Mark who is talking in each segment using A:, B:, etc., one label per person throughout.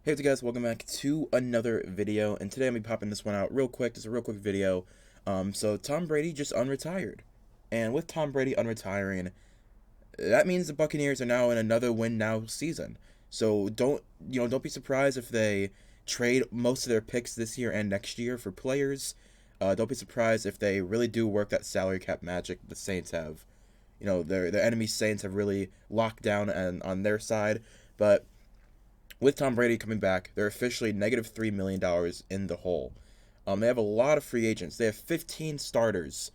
A: Hey what's up guys, welcome back to another video, and today I'm going to be popping this one out real quick, just a real quick video. So Tom Brady just unretired, and with Tom Brady unretiring, that means the Buccaneers are now in another win now season. So don't be surprised if they trade most of their picks this year and next year for players. Don't be surprised if they really do work that salary cap magic the Saints have. Their enemy Saints have really locked down and on their side, but with Tom Brady coming back, they're officially negative $3 million in the hole. They have a lot of free agents. They have 15 starters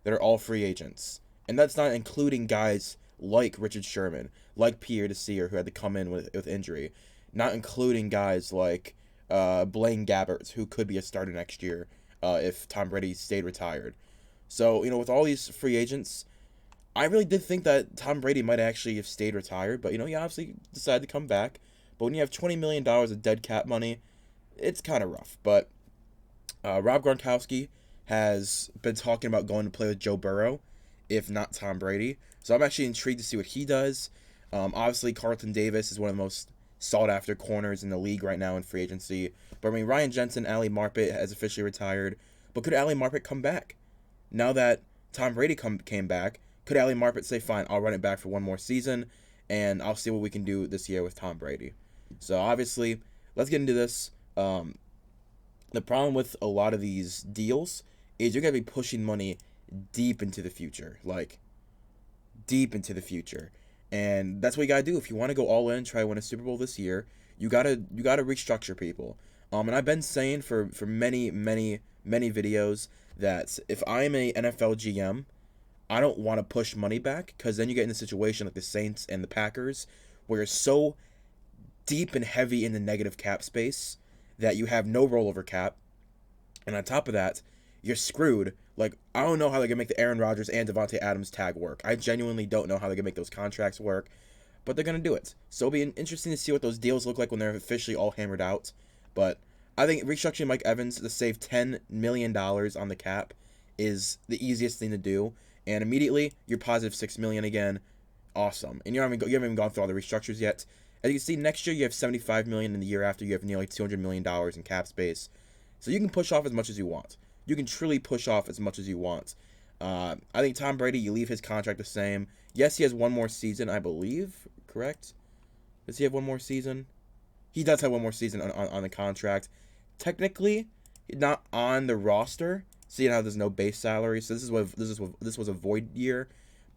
A: that are all free agents. And that's not including guys like Richard Sherman, like Pierre Desir, who had to come in with injury. Not including guys like Blaine Gabbert, who could be a starter next year if Tom Brady stayed retired. So, with all these free agents, I really did think that Tom Brady might actually have stayed retired. But, he obviously decided to come back. But when you have $20 million of dead cap money, it's kind of rough. But Rob Gronkowski has been talking about going to play with Joe Burrow, if not Tom Brady. So I'm actually intrigued to see what he does. Obviously, Carlton Davis is one of the most sought-after corners in the league right now in free agency. But Ryan Jensen, Ali Marpet has officially retired. But could Ali Marpet come back? Now that Tom Brady came back, could Ali Marpet say, fine, I'll run it back for one more season, and I'll see what we can do this year with Tom Brady? So obviously, let's get into this. The problem with a lot of these deals is you're going to be pushing money deep into the future. Like, deep into the future. And that's what you got to do. If you want to go all in, try to win a Super Bowl this year, you got to restructure people. And I've been saying for many videos that if I'm a NFL GM, I don't want to push money back, because then you get in a situation like the Saints and the Packers where you're so deep and heavy in the negative cap space that you have no rollover cap, and on top of that, you're screwed. Like, I don't know how they're gonna make the Aaron Rodgers and Devontae Adams tag work. I genuinely don't know how they're gonna make those contracts work, but they're gonna do it. So it'll be interesting to see what those deals look like when they're officially all hammered out. But I think restructuring Mike Evans to save $10 million on the cap is the easiest thing to do, and immediately you're positive $6 million again. Awesome. And you haven't even gone through all the restructures yet. As you can see, next year you have $75 million, and the year after you have nearly $200 million in cap space. So you can push off as much as you want. You can truly push off as much as you want. I think Tom Brady, you leave his contract the same. Yes, he has one more season, I believe. Correct? Does he have one more season? He does have one more season on the contract. Technically, not on the roster, seeing how there's no base salary. So this was a void year.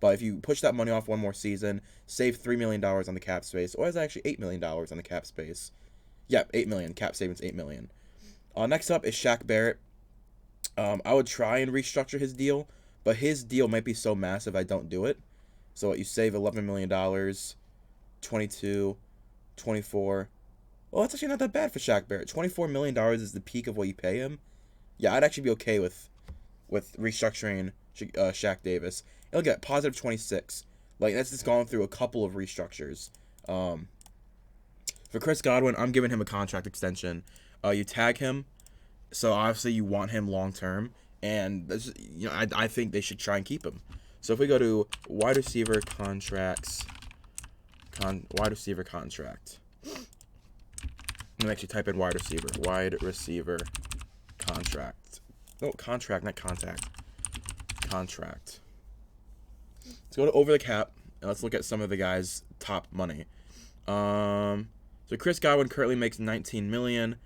A: But if you push that money off one more season, save $3 million on the cap space, or is actually $8 million on the cap space? Yep, $8 million. Cap savings, $8 million. Next up is Shaq Barrett. I would try and restructure his deal, but his deal might be so massive I don't do it. So you save $11 million, 22, 24. Well, that's actually not that bad for Shaq Barrett. $24 million is the peak of what you pay him. Yeah, I'd actually be okay with restructuring Shaq Davis. And look at positive 26. Like, that's just gone through a couple of restructures. For Chris Godwin, I'm giving him a contract extension. You tag him, so obviously you want him long term, and that's, I think they should try and keep him. So if we go to wide receiver contracts, wide receiver contract. Let me actually type in wide receiver contract. No, contract, not contact. Contract. Let's go to over the cap, and let's look at some of the guys' top money. So Chris Godwin currently makes $19 million.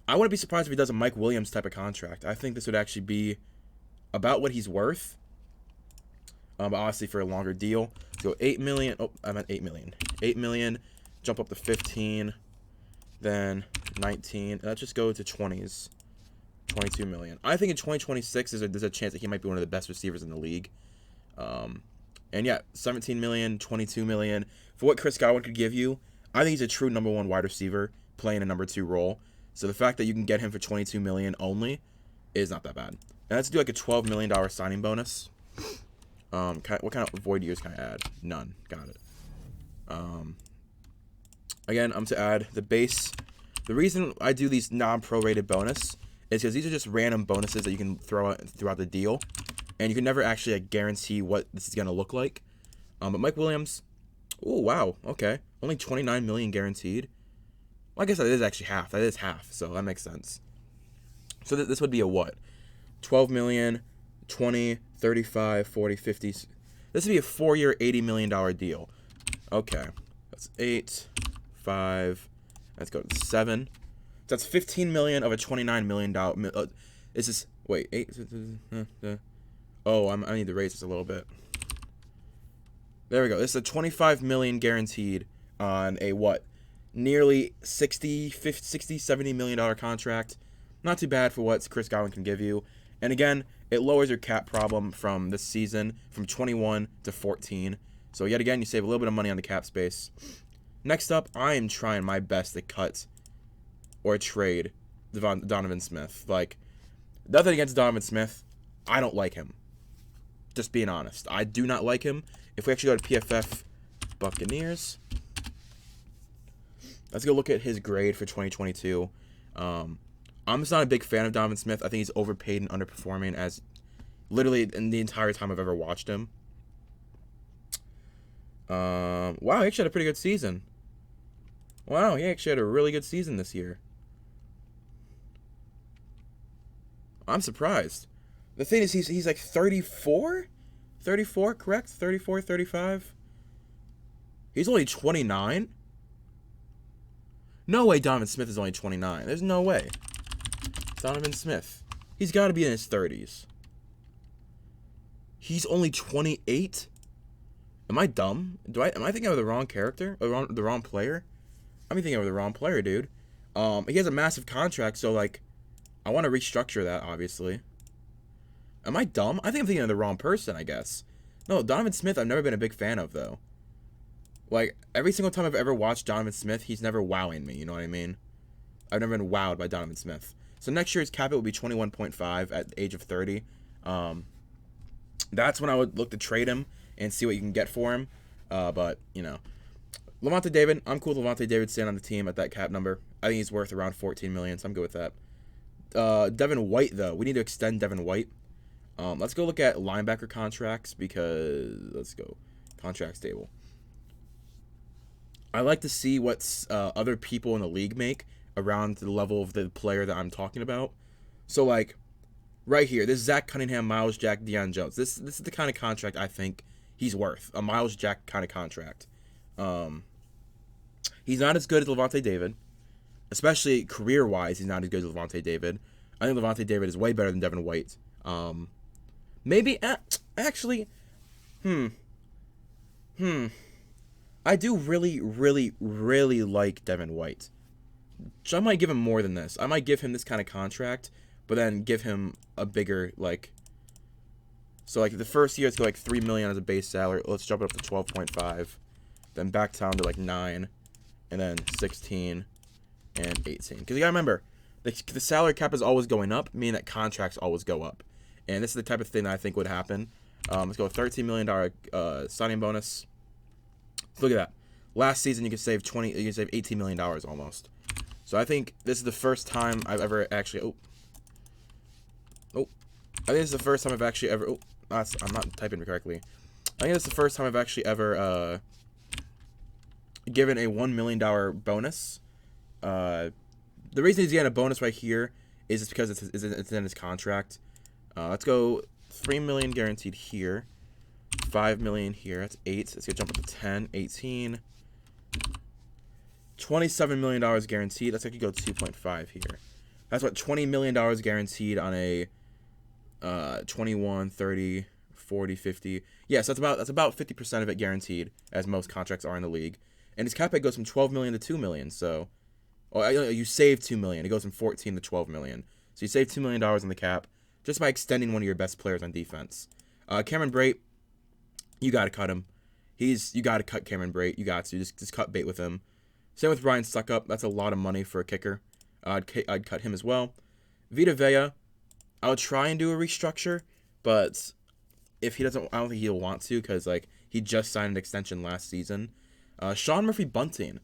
A: I wouldn't be surprised if he does a Mike Williams type of contract. I think this would actually be about what he's worth. But obviously for a longer deal. So $8 million. Oh, I meant $8 million. $8 million. Jump up to 15. Then 19. Let's just go to 20s. 22 million. I think in 2026 there's a chance that he might be one of the best receivers in the league. And yeah, 17 million, 22 million. For what Chris Godwin could give you, I think he's a true number one wide receiver playing a number two role. So the fact that you can get him for 22 million only is not that bad. And let's do like a $12 million signing bonus. What kind of void years can I add? None. Got it. Again, I'm to add the base. The reason I do these non-prorated bonus is because these are just random bonuses that you can throw out throughout the deal, and you can never actually guarantee what this is going to look like. But Mike Williams, oh wow, okay, only 29 million guaranteed. Well, I guess that is actually half. That is half, so that makes sense. So this would be a what? 12 million, 20, 35, 40, 50. This would be a 4-year, $80 million deal. Okay. That's 8, 5. Let's go to 7. So that's 15 million of a $29 million. This is, wait, 8. Oh, I need to raise this a little bit. There we go. This is a 25 million guaranteed on a what? Nearly 60, 50, 60, $70 million contract. Not too bad for what Chris Godwin can give you. And again, it lowers your cap problem from this season from 21 to 14. So yet again, you save a little bit of money on the cap space. Next up, I am trying my best to cut or trade Donovan Smith. Like, nothing against Donovan Smith. I don't like him. Just being honest. I do not like him. If we actually go to PFF Buccaneers, let's go look at his grade for 2022. I'm just not a big fan of Donovan Smith. I think he's overpaid and underperforming as literally in the entire time I've ever watched him. Wow, he actually had a pretty good season. Wow, he actually had a really good season this year. I'm surprised. The thing is, he's like 34? 34, correct? 34, 35? He's only 29? No way Donovan Smith is only 29. There's no way. Donovan Smith. He's got to be in his 30s. He's only 28? Am I dumb? Am I thinking of the wrong character? Or the wrong player? I'm thinking of the wrong player, dude. He has a massive contract, so, like, I want to restructure that, obviously. Am I dumb? I think I'm thinking of the wrong person, I guess. No, Donovan Smith I've never been a big fan of, though. Like, every single time I've ever watched Donovan Smith, he's never wowing me, you know what I mean? I've never been wowed by Donovan Smith. So next year's cap it will be 21.5 at the age of 30. That's when I would look to trade him and see what you can get for him. But, you know. Lavonte David, I'm cool with Lavonte David staying on the team at that cap number. I think he's worth around 14 million, so I'm good with that. Devin White, though. We need to extend Devin White. Let's go look at linebacker contracts because let's go contracts table. I like to see what other people in the league make around the level of the player that I'm talking about. So, like, right here, this is Zach Cunningham, Miles Jack, Deion Jones. This is the kind of contract I think he's worth. A Miles Jack kind of contract. He's not as good as Lavonte David. Especially career-wise, he's not as good as Lavonte David. I think Lavonte David is way better than Devin White. Maybe, actually, I do really, really, really like Devin White. So I might give him more than this. I might give him this kind of contract, but then give him a bigger, like, so, like, the first year, let's go, like, $3 million as a base salary. Let's jump it up to 12.5. Then back down to, like, 9. And then 16 and 18. Because you gotta remember, the salary cap is always going up, meaning that contracts always go up. And this is the type of thing that I think would happen. Let's go $13 million signing bonus. Look at that. Last season, you could save $18 million almost. So I think this is the first time I've ever actually. I think this is the first time I've actually ever. I'm not typing correctly. I think this is the first time I've actually ever given a $1 million bonus. The reason he's getting a bonus right here is just because it's in his contract. Let's go $3 million guaranteed here. $5 million here. That's 8. Let's get jump up to 10, 18. $27 million guaranteed. Let's actually go 2.5 here. That's what $20 million guaranteed on a 21, 30, 40, 50. Yeah, so that's about 50% of it guaranteed, as most contracts are in the league. And his cap hit goes from 12 million to $2 million. So, you save $2 million. It goes from 14 to 12 million. So you save $2 million on the cap just by extending one of your best players on defense. Cameron Brate, you got to cut him. You got to cut Cameron Brate. You got to just cut bait with him. Same with Ryan Suckup. That's a lot of money for a kicker. I'd cut him as well. Vita Vea, I would try and do a restructure, but if he doesn't, I don't think he'll want to because like he just signed an extension last season. Sean Murphy-Bunting.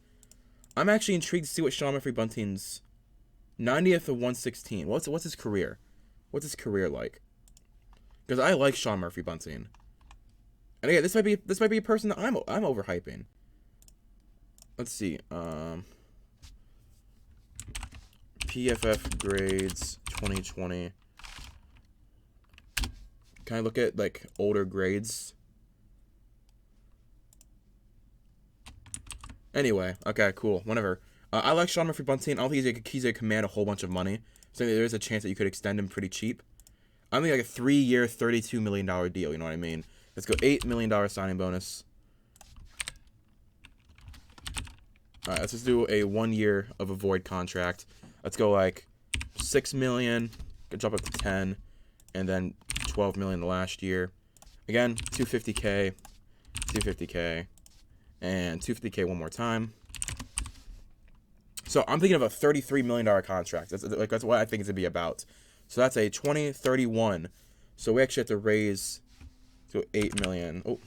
A: I'm actually intrigued to see what Sean Murphy-Bunting's 90th of 116. What's his career? What's his career like? Because I like Sean Murphy-Bunting. And again, this might be a person that I'm overhyping. Let's see. PFF grades 2020. Can I look at like older grades? Anyway, okay, cool. Whatever. I like Sean Murphy-Bunting. I don't think he's gonna command a whole bunch of money, so there is a chance that you could extend him pretty cheap. I mean, like a 3-year, $32 million deal. You know what I mean? Let's go $8 million signing bonus. All right, let's just do a 1 year of a void contract. Let's go like $6 million. Could jump up to 10, and then $12 million the last year. Again, $250K, $250K, and $250K one more time. So I'm thinking of a $33 million contract. That's what I think it's gonna be about. So that's a 2031. So we actually have to raise to 8 million. Oh,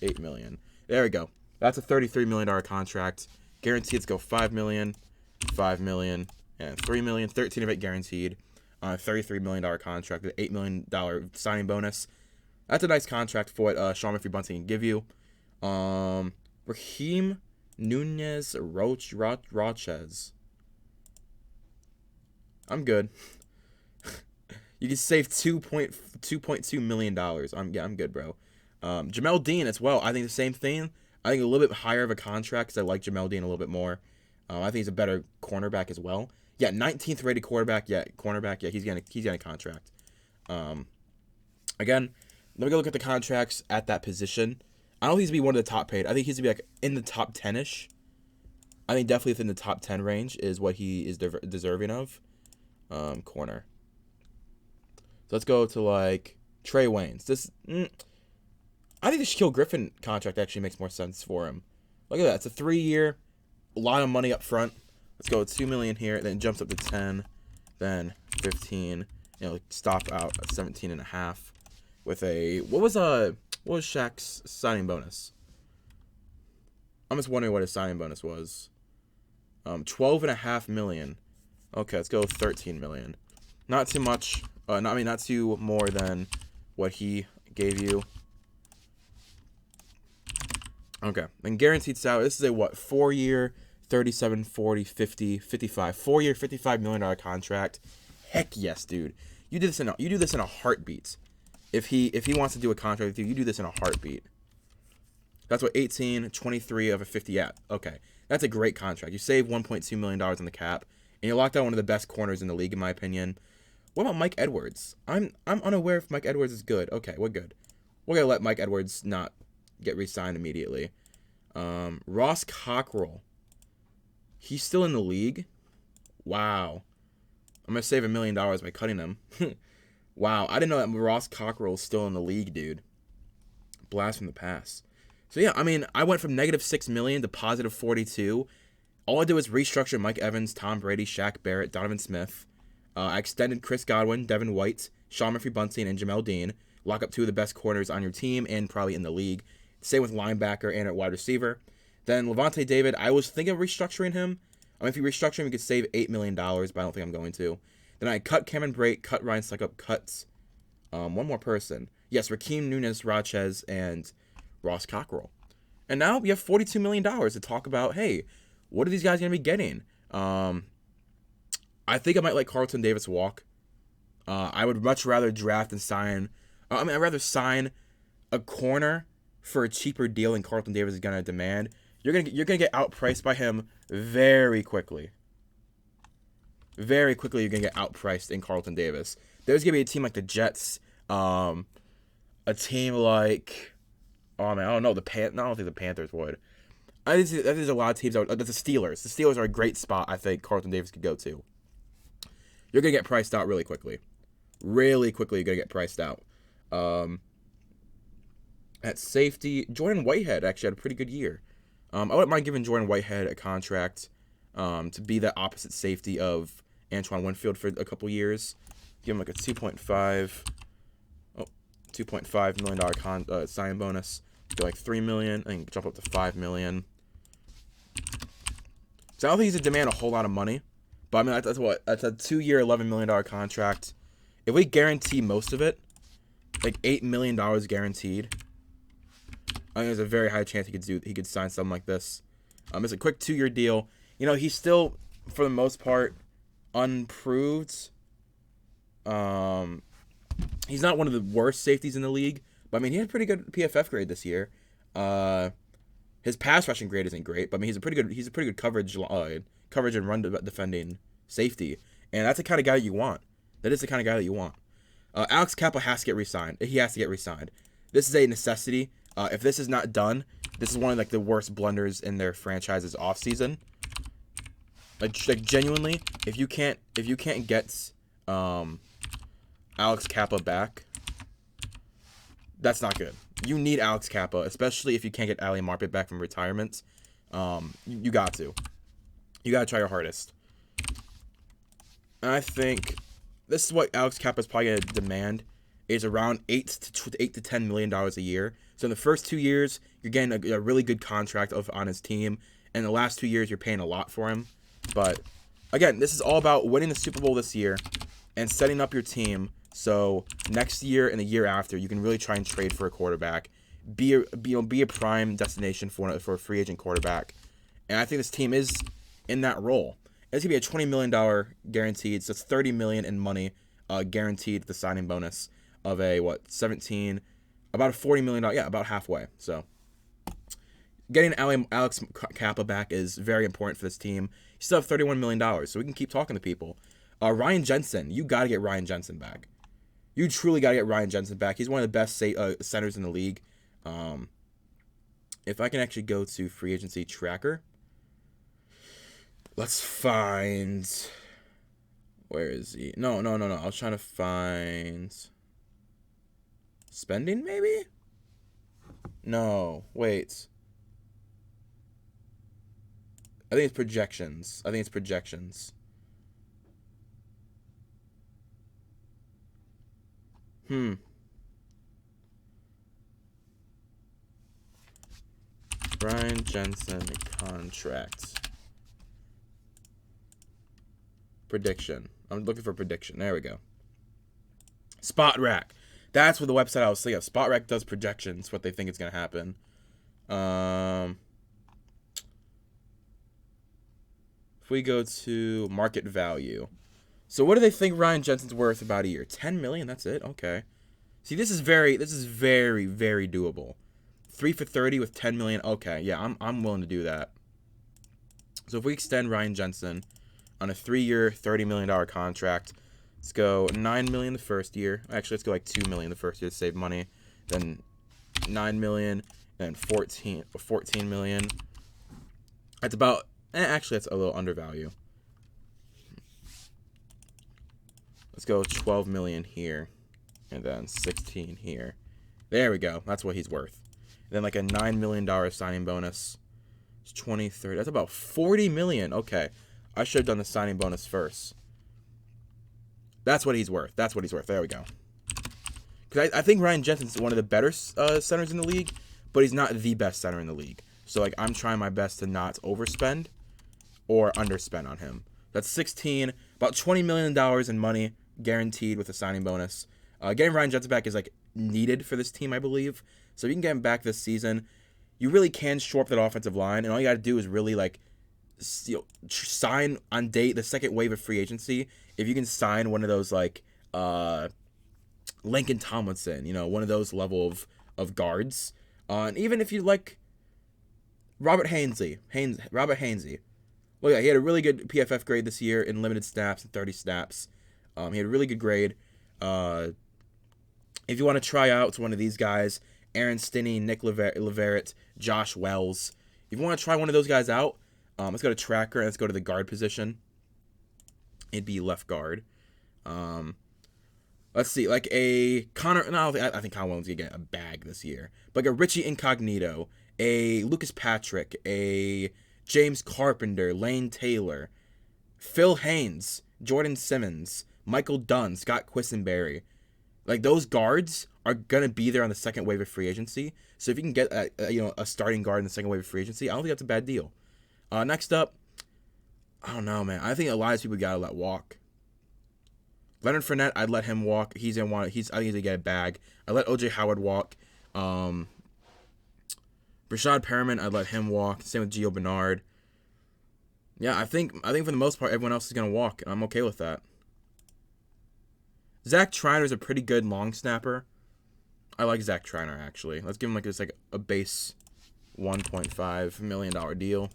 A: 8 million. There we go. That's a $33 million contract. Guaranteed to go 5 million, 5 million, and 3 million. 13 of it guaranteed. $33 million contract with $8 million signing bonus. That's a nice contract for what Sean Murphy-Bunting can give you. Raheem Nunez Rochez. I'm good. You can save $2.2 million. I'm good, bro. Jamel Dean as well. I think the same thing. I think a little bit higher of a contract because I like Jamel Dean a little bit more. I think he's a better cornerback as well. Yeah, 19th rated quarterback. Yeah, cornerback. Yeah, he's getting a contract. Again, let me go look at the contracts at that position. I don't think he's gonna be one of the top paid. I think he's gonna be like in the top 10ish. I think definitely within the top 10 range is what he is deserving of. Corner. So let's go to like Trey Waynes. I think the Shaquille Griffin contract actually makes more sense for him. Look at that. It's a 3-year, a lot of money up front. Let's go with 2 million here, then it jumps up to 10, then 15. Stop out at 17.5 with a what was Shaq's signing bonus? I'm just wondering what his signing bonus was. 12.5 million. Okay, let's go with 13 million. Not too much. Not too more than what he gave you. Okay, and guaranteed salary. This is a what? 4-year, 37, 40, 50, 55. 4-year, $55 million contract. Heck yes, dude. You do this in a heartbeat. If he wants to do a contract with you, you do this in a heartbeat. That's what 18, 23 of a 50. Yeah, okay. That's a great contract. You save $1.2 million on the cap, and you locked out one of the best corners in the league, in my opinion. What about Mike Edwards? I'm unaware if Mike Edwards is good. Okay, we're good. We're gonna let Mike Edwards not get re-signed immediately. Ross Cockrell. He's still in the league? Wow. I'm going to save $1 million by cutting him. Wow. I didn't know that Ross Cockrell is still in the league, dude. Blast from the past. So, yeah, I mean, I went from -$6 million to +42. All I did was restructure Mike Evans, Tom Brady, Shaq Barrett, Donovan Smith. I extended Chris Godwin, Devin White, Sean Murphy-Bunting, and Jamel Dean. Lock up 2 of the best corners on your team and probably in the league. Same with linebacker and at wide receiver. Then Levante David, I was thinking of restructuring him. I mean, if you restructure him, you could save $8 million, but I don't think I'm going to. Then I cut Cameron Brate, cut Ryan Suckup, cut one more person. Yes, Raheem Nunez Rochez and Ross Cockrell. And now we have $42 million to talk about, hey, what are these guys going to be getting? I think I might let Carlton Davis walk. I would much rather draft and sign. I'd rather sign a corner for a cheaper deal than Carlton Davis is gonna demand. You're gonna get outpriced by him very quickly. Very quickly, you're gonna get outpriced in Carlton Davis. There's gonna be a team like the Jets, a team like, oh man, I don't know, I don't think the Panthers would. I think there's a lot of teams. That's the Steelers. The Steelers are a great spot. I think Carlton Davis could go to. You're gonna get priced out really quickly. Really quickly, you're gonna get priced out. At safety, Jordan Whitehead actually had a pretty good year. I wouldn't mind giving Jordan Whitehead a contract to be the opposite safety of Antoine Winfield for a couple years. Give him like a $2.5 million sign bonus. Go like $3 million. I can jump up to $5 million. So I don't think he's gonna demand a whole lot of money, but I mean that's a 2-year, $11 million contract. If we guarantee most of it, like $8 million guaranteed, I think there's a very high chance he could sign something like this. It's a quick 2-year deal. He's still, for the most part, unproved. He's not one of the worst safeties in the league, but I mean, he had a pretty good PFF grade this year. His pass rushing grade isn't great, but I mean, he's a pretty good coverage and run defending safety, and that's the kind of guy you want. That is the kind of guy that you want. Alex Cappa has to get re-signed. He has to get re-signed. This is a necessity. If this is not done, this is one of like the worst blunders in their franchise's offseason. Like genuinely, if you can't get Alex Cappa back, that's not good. You need Alex Cappa, especially if you can't get Ali Marpet back from retirement. You got to. You got to try your hardest. And I think this is what Alex Cappa is probably going to demand, is around $8 to $10 million a year. So in the first 2 years, you're getting a really good contract on his team. And the last 2 years, you're paying a lot for him. But again, this is all about winning the Super Bowl this year and setting up your team so next year and the year after, you can really try and trade for a quarterback, be a prime destination for a free agent quarterback. And I think this team is in that role. It's gonna be a $20 million guaranteed, so it's $30 million in money guaranteed, the signing bonus of about a $40 million, about halfway. So getting Alex Cappa back is very important for this team. You still have $31 million, so we can keep talking to people. Ryan Jensen, you got to get Ryan Jensen back. You truly got to get Ryan Jensen back. He's one of the best centers in the league. If I can actually go to free agency tracker, let's find. Where is he? No. I was trying to find spending, maybe? No, wait. I think it's projections. Brian Jensen contract. Prediction. I'm looking for prediction. There we go. Spot Rack. That's what the website I was thinking of. Spot Rack does projections, what they think is going to happen. If we go to market value. So what do they think Ryan Jensen's worth about a year? 10 million, that's it. Okay. See, this is very, very doable. 3 for 30 with 10 million. Okay, yeah, I'm willing to do that. So if we extend Ryan Jensen on a 3-year, $30 million contract, let's go 9 million the first year. Actually, let's go like 2 million the first year to save money. Then 9 million, then 14 million. That's about, actually, that's a little undervalue. Let's go 12 million here, and then 16 here. There we go. That's what he's worth. And then like a $9 million signing bonus. It's 20, 30. That's about 40 million. Okay. I should have done the signing bonus first. That's what he's worth. There we go. Because I think Ryan Jensen's one of the better centers in the league, but he's not the best center in the league. So like I'm trying my best to not overspend or underspend on him. That's 16, about $20 million in money guaranteed with a signing bonus. Getting Ryan Jensen back is like needed for this team, I believe. So if you can get him back this season, you really can shore up that offensive line, and all you got to do is really like sign on the second wave of free agency. If you can sign one of those like Lincoln Tomlinson, one of those level of guards, and even if you like Robert Hainsey. Well, yeah, he had a really good PFF grade this year in limited snaps and 30 snaps. He had a really good grade. If you want to try out to one of these guys, Aaron Stinney, Nick Leverett, Josh Wells. If you want to try one of those guys out, let's go to tracker and let's go to the guard position. It'd be left guard. Let's see, like a Connor. No, I think Connor Williams gonna get a bag this year. But like a Richie Incognito, a Lucas Patrick, a James Carpenter, Lane Taylor, Phil Haynes, Jordan Simmons, Michael Dunn, Scott Quisenberry. Like those guards are gonna be there on the second wave of free agency. So if you can get a starting guard in the second wave of free agency, I don't think that's a bad deal. Next up, I don't know, man. I think a lot of people gotta let walk. Leonard Fournette, I'd let him walk. I think he's gonna get a bag. I let OJ Howard walk. Brashad Perriman, I'd let him walk. Same with Gio Bernard. Yeah, I think for the most part, everyone else is gonna walk. I'm okay with that. Zach Triner's a pretty good long snapper. I like Zach Triner actually. Let's give him just like a base $1.5 million deal.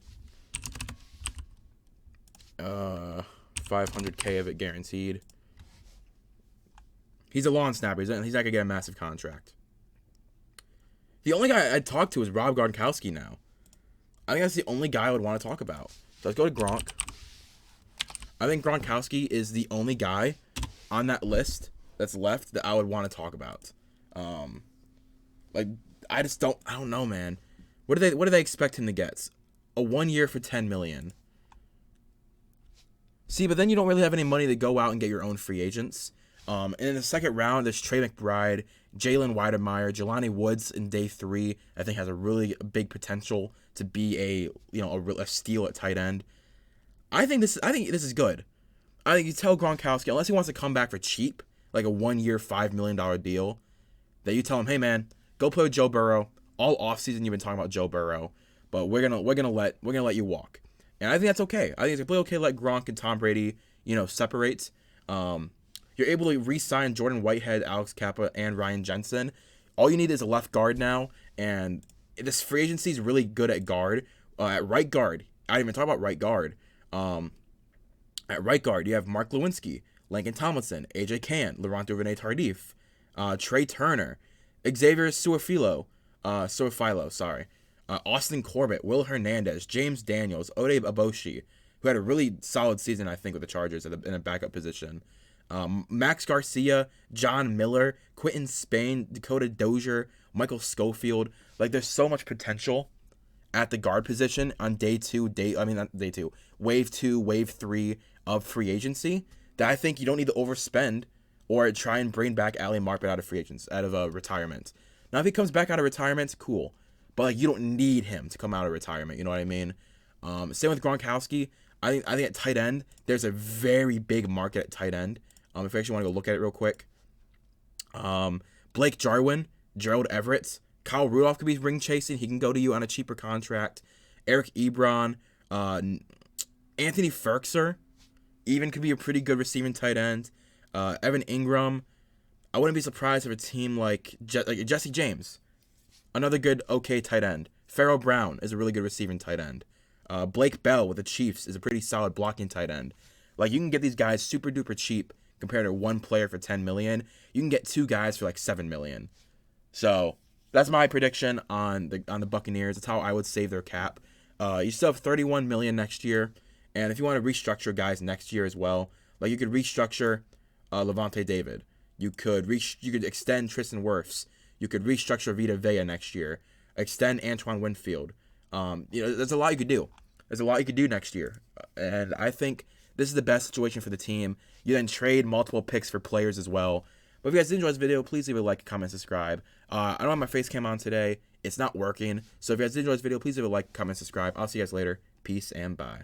A: 500K of it guaranteed. He's a long snapper. He's not gonna get a massive contract. The only guy I'd talk to is Rob Gronkowski now. I think that's the only guy I would want to talk about. So let's go to Gronk. I think Gronkowski is the only guy on that list that's left that I would want to talk about. Like I don't know, man. What do they expect him to get? A 1 year for $10 million. See, but then you don't really have any money to go out and get your own free agents. And in the second round, there's Trey McBride, Jalen Weidemeyer, Jelani Woods in day 3. I think has a really big potential to be a steal at tight end. I think this is good. I think you tell Gronkowski, unless he wants to come back for cheap, like a 1 year $5 million deal, that you tell him, hey man, go play with Joe Burrow. All offseason you've been talking about Joe Burrow, but we're gonna let you walk. And I think that's okay. I think it's completely okay to let Gronk and Tom Brady, separate. You're able to re-sign Jordan Whitehead, Alex Kappa, and Ryan Jensen. All you need is a left guard now, and this free agency is really good at guard. At right guard, I didn't even talk about right guard. At right guard, you have Mark Lewinsky, Lincoln Tomlinson, AJ Cann, Laurent Duvernay-Tardif, Trey Turner, Xavier Suafilo, Austin Corbett, Will Hernandez, James Daniels, Ode Aboshi, who had a really solid season, I think, with the Chargers in a backup position. Max Garcia, John Miller, Quentin Spain, Dakota Dozier, Michael Schofield. Like, there's so much potential at the guard position on wave 2, wave 3 of free agency that I think you don't need to overspend or try and bring back Ali Marpet out of retirement. Now, if he comes back out of retirement, cool. But you don't need him to come out of retirement. You know what I mean? Same with Gronkowski. I think at tight end, there's a very big market at tight end. If you actually want to go look at it real quick. Blake Jarwin, Gerald Everett, Kyle Rudolph could be ring chasing. He can go to you on a cheaper contract. Eric Ebron, Anthony Ferkser, even could be a pretty good receiving tight end. Evan Ingram. I wouldn't be surprised if a team like Jesse James, another good okay tight end. Pharaoh Brown is a really good receiving tight end. Blake Bell with the Chiefs is a pretty solid blocking tight end. Like, you can get these guys super duper cheap compared to one player for $10 million. You can get 2 guys for like $7 million. So that's my prediction on the Buccaneers. That's how I would save their cap. You still have $31 million next year, and if you want to restructure guys next year as well, like you could restructure Levante David. You could extend Tristan Wirfs. You could restructure Vita Vea next year. Extend Antoine Winfield. There's a lot you could do. There's a lot you could do next year, and I think this is the best situation for the team. You then trade multiple picks for players as well. But if you guys did enjoy this video, please leave a like, comment, subscribe. I don't have my face cam on today. It's not working. So if you guys did enjoy this video, please leave a like, comment, subscribe. I'll see you guys later. Peace and bye.